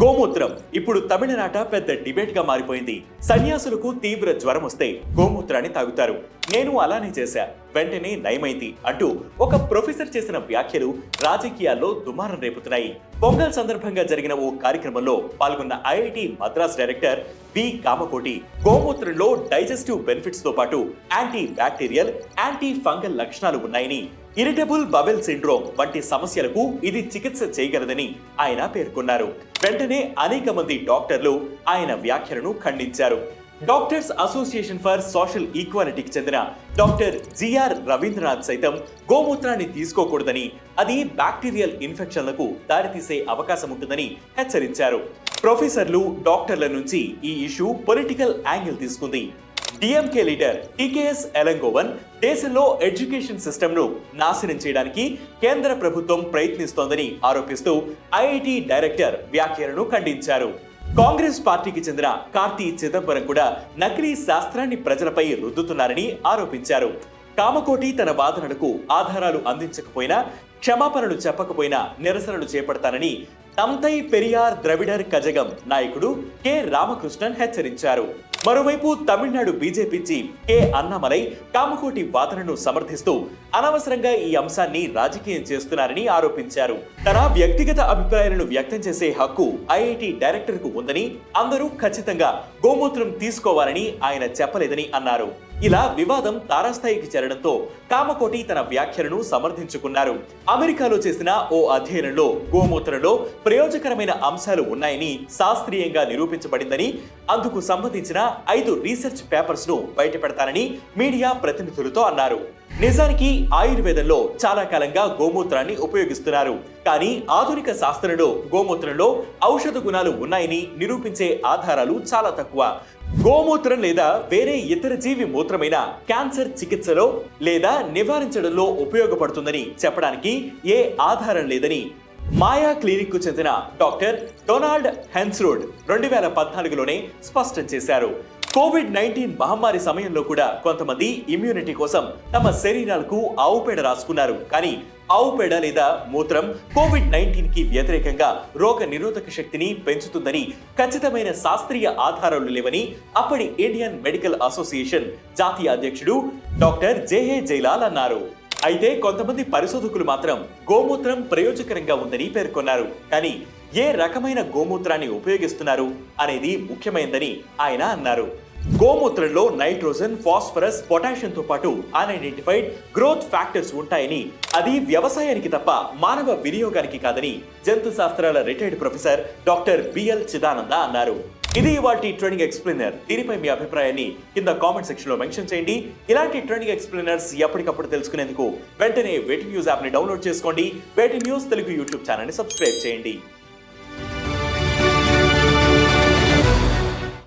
గోమూత్రం ఇప్పుడు తమిళనాట పెద్ద డిబేట్ గా మారిపోయింది. సన్యాసులకు తీవ్ర జ్వరం వస్తే గోమూత్రాన్ని తాగుతారు. నేను అలానే చేశా, వెంటనే నయమైంది అంటూ ఒక ప్రొఫెసర్ చేసిన వ్యాఖ్యలు రాజకీయాల్లో దుమారం రేపుతున్నాయి. పొంగల్ సందర్భంగా జరిగిన ఓ కార్యక్రమంలో పాల్గొన్న IIT Madras director B Kamakoti గోమూత్రంలో డైజెస్టివ్ బెనిఫిట్స్ తో పాటు యాంటీ బ్యాక్టీరియల్, యాంటీ ఫంగల్ లక్షణాలు ఉన్నాయని, ఇరిటబుల్ బబెల్ సిండ్రోమ్ వంటి సమస్యలకు ఇది చికిత్స చేయగలదని ఆయన పేర్కొన్నారు. వెంటనే అనేక మంది డాక్టర్లు ఆయన వ్యాఖ్యలను ఖండించారు. డాక్టర్స్ అసోసియేషన్ ఫర్ సోషల్ ఈక్వాలిటీకి చెందిన డాక్టర్ జిఆర్ రవీంద్రనాథ్ సైతం గోమూత్రాన్ని తీసుకోకూడదని, అది బ్యాక్టీరియల్ ఇన్ఫెక్షన్లకు దారితీసే అవకాశం ఉంటుందని హెచ్చరించారు. ప్రొఫెసర్లు, డాక్టర్ల నుంచి ఈ ఇష్యూ పొలిటికల్ యాంగిల్ తీసుకుంది. డిఎంకే లీడర్ టికేఎస్ ఎలంగోవన్ దేశంలో ఎడ్యుకేషన్ సిస్టమ్ ను నాశనం చేయడానికి కేంద్ర ప్రభుత్వం ప్రయత్నిస్తోందని ఆరోపిస్తూ ఐఐటి డైరెక్టర్ వ్యాఖ్యలను ఖండించారు. కాంగ్రెస్ పార్టీకి చెందిన కార్తీ చిదంబరం కూడా నకిలీ శాస్త్రాన్ని ప్రజలపై రుద్దుతున్నారని ఆరోపించారు. కామకోటి తన వాదనలకు ఆధారాలు అందించకపోయినా, క్షమాపణలు చెప్పకపోయినా నిరసనలు చేపడతానని తమ్తై పెరియార్ ద్రవిడర్ కజగం నాయకుడు కె రామకృష్ణన్ హెచ్చరించారు. మరోవైపు Tamil Nadu BJP chief K Annamalai Kamakoti వాదనను సమర్థిస్తూ అనవసరంగా ఈ అంశాన్ని రాజకీయం చేస్తున్నారని ఆరోపించారు. తన వ్యక్తిగత అభిప్రాయాలను వ్యక్తం చేసే హక్కు ఐఐటి డైరెక్టర్ కు ఉందని, అందరూ ఖచ్చితంగా గోమూత్రం తీసుకోవాలని ఆయన చెప్పలేదని అన్నారు. ఇలా వివాదం తారాస్థాయికి చేరడంతో కామకోటి తన వ్యాఖ్యలను సమర్థించుకున్నారు. అమెరికాలో చేసిన ఓ అధ్యయనంలో గోమూత్రంలో ప్రయోజకరమైన అంశాలు ఉన్నాయని శాస్త్రీయంగా నిరూపించబడిందని, అందుకు సంబంధించిన 5 రీసెర్చ్ పేపర్స్ ను బయటపెడతానని మీడియా ప్రతినిధులతో అన్నారు. నిజానికి ఆయుర్వేదంలో చాలా కాలంగా గోమూత్రాన్ని ఉపయోగిస్తున్నారు. కానీ ఆధునిక శాస్త్రంలో గోమూత్రంలో ఔషధ గుణాలు ఉన్నాయని నిరూపించే ఆధారాలు చాలా తక్కువ. గోమూత్రం లేదా వేరే ఇతర జీవి మూత్రమైన క్యాన్సర్ చికిత్సలో లేదా నివారించడంలో ఉపయోగపడుతుందని చెప్పడానికి ఏ ఆధారం లేదని మాయా క్లినిక్ కు చెందిన డాక్టర్ డొనాల్డ్ హెన్స్రూడ్ 2014లోనే స్పష్టం చేశారు. కోవిడ్-19 మహమ్మారి సమయంలో కూడా కొంతమంది ఇమ్యూనిటీ కోసం తమ శరీరాలకు ఆవు పేడ రాసుకున్నారు. కానీ ఆవు పేడ లేదా మూత్రం కోవిడ్-19 కి వ్యతిరేకంగా రోగ నిరోధక శక్తిని పెంచుతుందని ఖచ్చితమైన శాస్త్రీయ ఆధారాలు లేవని అప్పటి ఇండియన్ మెడికల్ అసోసియేషన్ జాతీయ అధ్యక్షుడు డాక్టర్ జేఏ జైలాల్ అన్నారు. అయితే కొంతమంది పరిశోధకులు మాత్రం గోమూత్రం ప్రయోజకరంగా ఉందని పేర్కొన్నారు. కానీ ఏ రకమైన గోమూత్రాన్ని ఉపయోగిస్తున్నారు అనేది ముఖ్యమైనదని ఆయన అన్నారు. గోమూత్రంలో నైట్రోజన్, ఫాస్ఫరస్, పొటాషియంతో పాటు అన్ఐడెంటిఫైడ్ గ్రోత్ ఫ్యాక్టర్స్ ఉంటాయని, అది వ్యవసాయానికి తప్ప మానవ వినియోగానికి కాదని జంతు శాస్త్రాల రిటైర్డ్ ప్రొఫెసర్ డాక్టర్ బిఎల్ చిదానంద అన్నారు. ఇది ఇవాల్టి ట్రెండింగ్ ఎక్స్ప్లెయినర్. దీనిపై మీ అభిప్రాయాన్ని కింద కామెంట్ సెక్షన్ లో మెన్షన్ చేయండి. ఇలాంటి ట్రెండింగ్ ఎక్స్ప్లెయినర్స్ ఎప్పటికప్పుడు తెలుసుకునేందుకు వెంటనే వేటి న్యూస్ యాప్ ని డౌన్లోడ్ చేసుకోండి. వేటి న్యూస్ తెలుగు యూట్యూబ్ ఛానల్ ని సబ్స్క్రైబ్ చేయండి.